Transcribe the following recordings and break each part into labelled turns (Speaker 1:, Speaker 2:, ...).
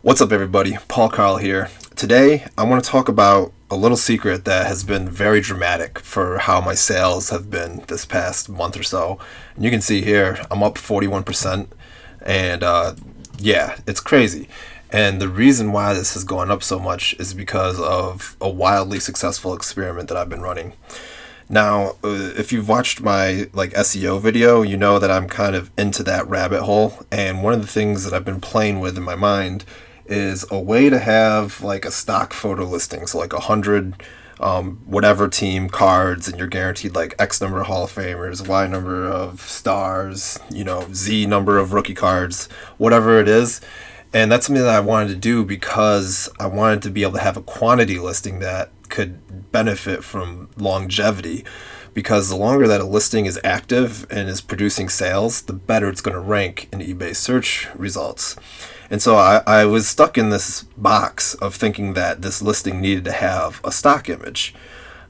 Speaker 1: What's up, everybody? Paul Carl here. Today, I want to talk about a little secret that has been very dramatic for how my sales have been this past month or so. And you can see here, I'm up 41%, and yeah, it's crazy. And the reason why this has gone up so much is because of a wildly successful experiment that I've been running. Now, if you've watched my SEO video, you know that I'm kind of into that rabbit hole. And one of the things that I've been playing with in my mind is a way to have a stock photo listing. So 100 whatever team cards, and you're guaranteed X number of Hall of Famers, Y number of stars, Z number of rookie cards, whatever it is. And that's something that I wanted to do because I wanted to be able to have a quantity listing that could benefit from longevity, because the longer that a listing is active and is producing sales, the better it's going to rank in eBay search results. And so I was stuck in this box of thinking that this listing needed to have a stock image.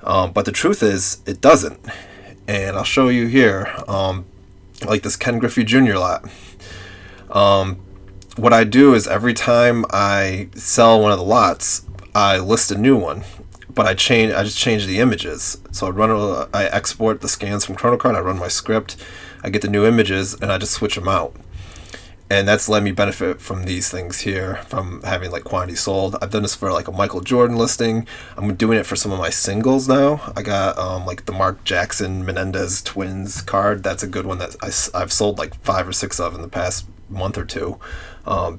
Speaker 1: But the truth is, it doesn't. And I'll show you here, this Ken Griffey Jr. lot. What I do is every time I sell one of the lots, I list a new one. But I just change the images. So I export the scans from Kronocard, I run my script, I get the new images, and I just switch them out. And that's let me benefit from these things here, from having quantity sold. I've done this for a Michael Jordan listing. I'm doing it for some of my singles now. I got the Mark Jackson Menendez twins card. That's a good one that I've sold 5 or 6 of in the past month or two.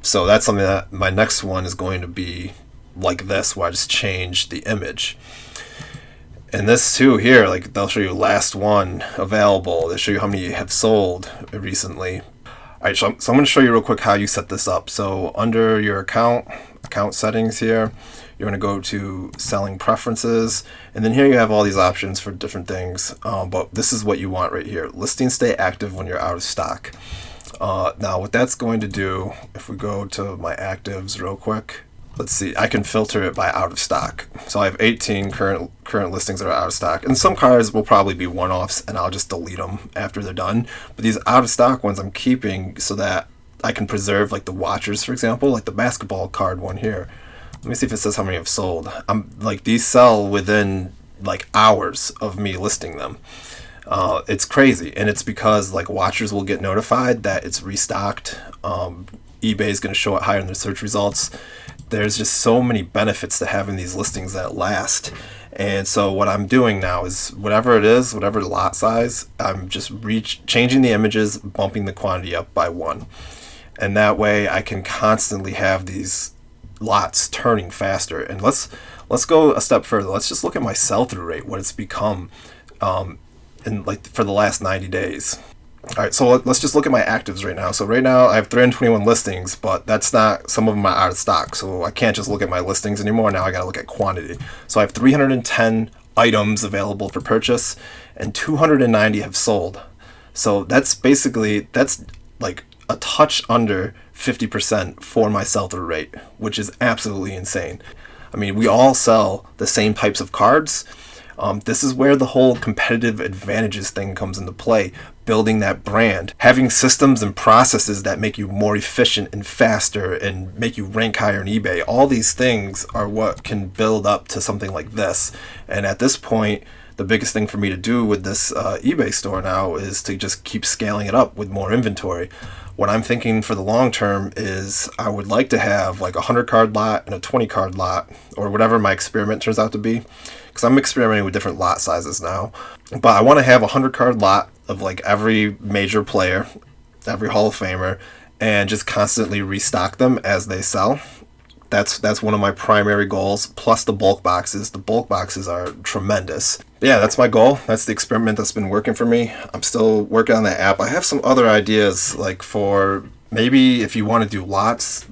Speaker 1: So that's something that my next one is going to be like this, where I just change the image. And this too here, they'll show you last one available. They'll show you how many you have sold recently. Alright, so I'm going to show you real quick how you set this up. So under your account settings here, you're going to go to selling preferences, and then here you have all these options for different things, but this is what you want right here. Listings stay active when you're out of stock. Now what that's going to do, if we go to my actives real quick, let's see, I can filter it by out of stock. So I have 18 current listings that are out of stock. And some cards will probably be one-offs, and I'll just delete them after they're done. But these out of stock ones I'm keeping so that I can preserve the watchers, for example, the basketball card one here. Let me see if it says how many I've sold. These sell within hours of me listing them. It's crazy, and it's because watchers will get notified that it's restocked. eBay is going to show it higher in the search results. There's just so many benefits to having these listings that last. And so what I'm doing now is whatever it is, whatever lot size, I'm just changing the images, bumping the quantity up by 1. And that way I can constantly have these lots turning faster. And let's go a step further. Let's just look at my sell-through rate, what it's become for the last 90 days. Alright, so let's just look at my actives right now. So right now I have 321 listings, but that's not, some of them are out of stock. So I can't just look at my listings anymore. Now I gotta look at quantity. So I have 310 items available for purchase, and 290 have sold. So that's a touch under 50% for my sell-through rate, which is absolutely insane. I mean, we all sell the same types of cards. This is where the whole competitive advantages thing comes into play. Building that brand, having systems and processes that make you more efficient and faster and make you rank higher in eBay. All these things are what can build up to something like this. And at this point, the biggest thing for me to do with this eBay store now is to just keep scaling it up with more inventory. What I'm thinking for the long term is I would like to have a 100 card lot and a 20 card lot, or whatever my experiment turns out to be, because I'm experimenting with different lot sizes now. But I want to have a 100 card lot of every major player, every Hall of Famer, and just constantly restock them as they sell. That's one of my primary goals, plus the bulk boxes. The bulk boxes are tremendous. Yeah, that's my goal. That's the experiment that's been working for me. I'm still working on that app. I have some other ideas, for maybe if you want to do lots,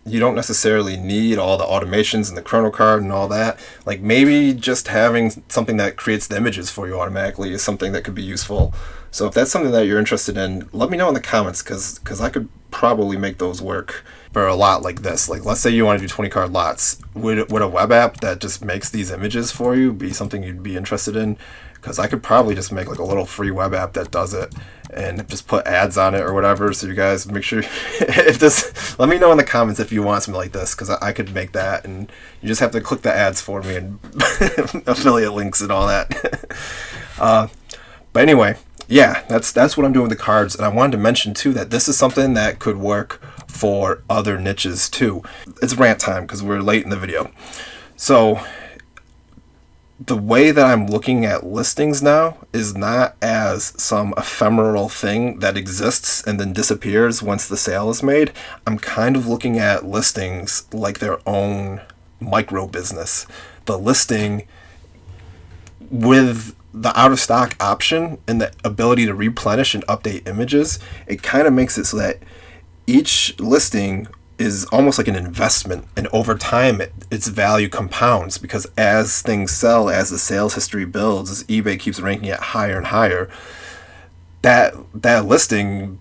Speaker 1: you don't necessarily need all the automations and the Kronocard and all that. Maybe just having something that creates the images for you automatically is something that could be useful. So if that's something that you're interested in, let me know in the comments, because I could probably make those work. for a lot like this. Like, let's say you want to do 20 card lots. Would a web app that just makes these images for you be something you'd be interested in? Because I could probably just make like a little free web app that does it and just put ads on it or whatever. So you guys make sure if this, let me know in the comments if you want something like this, because I could make that, and you just have to click the ads for me and affiliate links and all that. But anyway, yeah, that's what I'm doing with the cards. And I wanted to mention too that this is something that could work for other niches too. It's rant time because we're late in the video. So the way that I'm looking at listings now is not as some ephemeral thing that exists and then disappears once the sale is made. I'm kind of looking at listings like their own micro business. The listing with the out of stock option and the ability to replenish and update images, it kind of makes it so that each listing is almost like an investment, and over time its value compounds, because as things sell, as the sales history builds, as eBay keeps ranking it higher and higher, that listing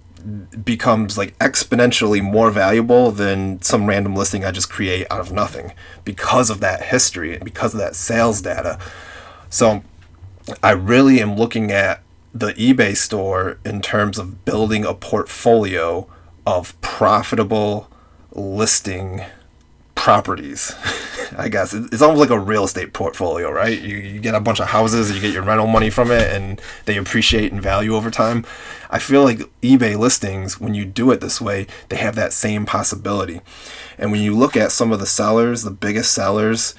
Speaker 1: becomes like exponentially more valuable than some random listing I just create out of nothing, because of that history and because of that sales data. So I really am looking at the eBay store in terms of building a portfolio of profitable listing properties. I guess it's almost like a real estate portfolio, right? You get a bunch of houses, you get your rental money from it, and they appreciate in value over time. I feel like eBay listings, when you do it this way, they have that same possibility. And when you look at some of the sellers, the biggest sellers,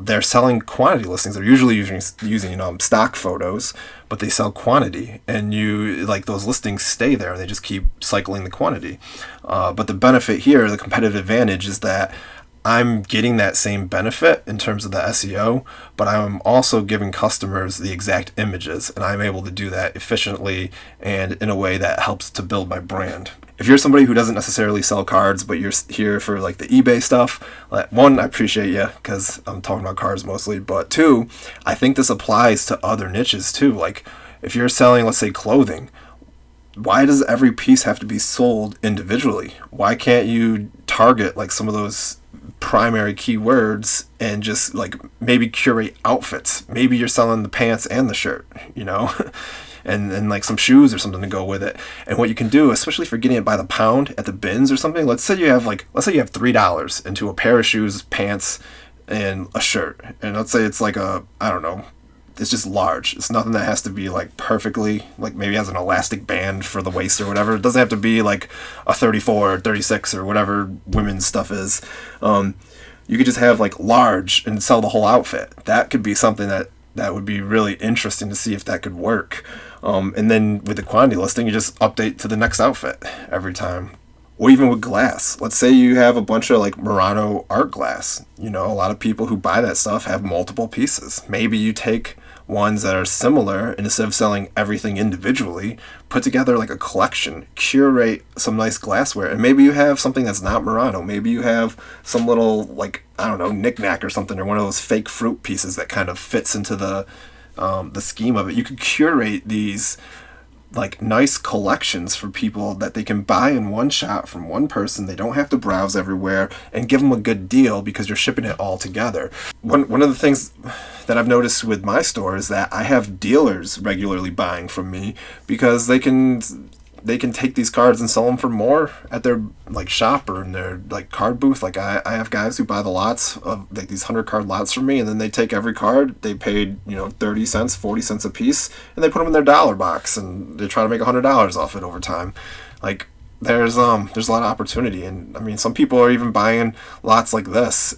Speaker 1: they're selling quantity listings. They're usually using stock photos, but they sell quantity, and you like those listings stay there and they just keep cycling the quantity. But the benefit here, the competitive advantage, is that I'm getting that same benefit in terms of the SEO, but I'm also giving customers the exact images, and I'm able to do that efficiently and in a way that helps to build my brand. If you're somebody who doesn't necessarily sell cards, but you're here for like the eBay stuff, one, I appreciate you because I'm talking about cards mostly, but two, I think this applies to other niches too. Like if you're selling, let's say, clothing, why does every piece have to be sold individually? Why can't you target like some of those primary keywords and just like maybe curate outfits? Maybe you're selling the pants and the shirt, and like some shoes or something to go with it. And what you can do, especially for getting it by the pound at the bins or something, let's say you have $3 into a pair of shoes, pants, and a shirt. And let's say it's like it's just large. It's nothing that has to be like perfectly, like maybe has an elastic band for the waist or whatever. It doesn't have to be like a 34 or 36 or whatever women's stuff is. You could just have like large and sell the whole outfit. That could be something that would be really interesting to see if that could work. And then with the quantity listing, you just update to the next outfit every time. Or even with glass. Let's say you have a bunch of like Murano art glass. A lot of people who buy that stuff have multiple pieces. Maybe you take ones that are similar, and instead of selling everything individually, put together like a collection, curate some nice glassware, and maybe you have something that's not Murano. Maybe you have some little knick-knack or something, or one of those fake fruit pieces that kind of fits into the scheme of it. You could curate these like nice collections for people that they can buy in one shot from one person. They don't have to browse everywhere, and give them a good deal because you're shipping it all together. One of the things that I've noticed with my store is that I have dealers regularly buying from me because they can take these cards and sell them for more at their like shop or in their like card booth. Like I have guys who buy the lots of like these 100 card lots from me, and then they take every card. They paid 30 cents, 40 cents a piece, and they put them in their dollar box, and they try to make $100 off it over time. Like there's a lot of opportunity, and I mean some people are even buying lots like this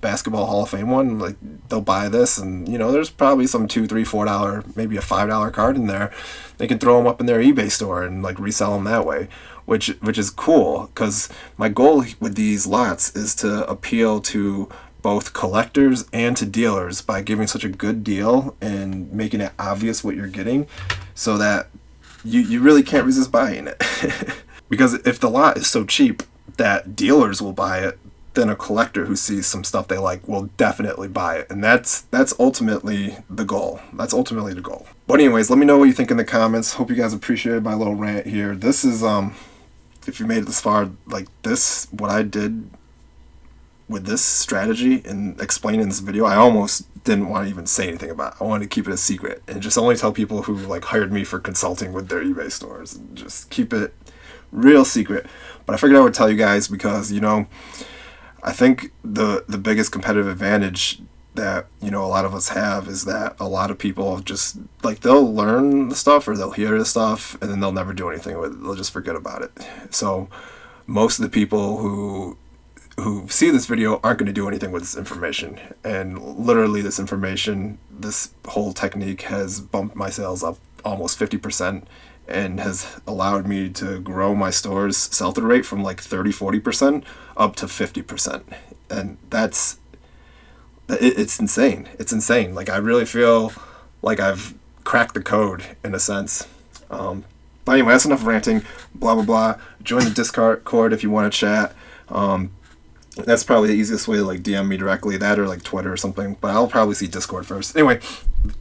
Speaker 1: basketball Hall of Fame one. Like they'll buy this, and there's probably some $2, $3, $4, maybe a $5 card in there. They can throw them up in their eBay store and like resell them that way, which is cool, because my goal with these lots is to appeal to both collectors and to dealers by giving such a good deal and making it obvious what you're getting, so that you really can't resist buying it. Because if the lot is so cheap that dealers will buy it, then a collector who sees some stuff they like will definitely buy it. And that's ultimately the goal. But anyways, let me know what you think in the comments. Hope you guys appreciated my little rant here. This is if you made it this far, like this, what I did with this strategy and explaining this video, I almost didn't want to even say anything about it. I wanted to keep it a secret and just only tell people who like hired me for consulting with their eBay stores, and just keep it real secret. But I figured I would tell you guys because, you know, I think the biggest competitive advantage that, you know, a lot of us have is that a lot of people just like, they'll learn the stuff or they'll hear the stuff and then they'll never do anything with it. They'll just forget about it. So most of the people who see this video aren't going to do anything with this information, and literally this information, this whole technique has bumped my sales up almost 50% and has allowed me to grow my store's sell-through rate from like 30-40% up to 50%. And it's insane. It's insane. Like, I really feel like I've cracked the code in a sense. But anyway, that's enough ranting, blah blah blah. Join the Discord if you want to chat. That's probably the easiest way to like DM me directly, that or like Twitter or something, but I'll probably see Discord first. Anyway,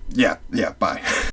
Speaker 1: yeah, bye.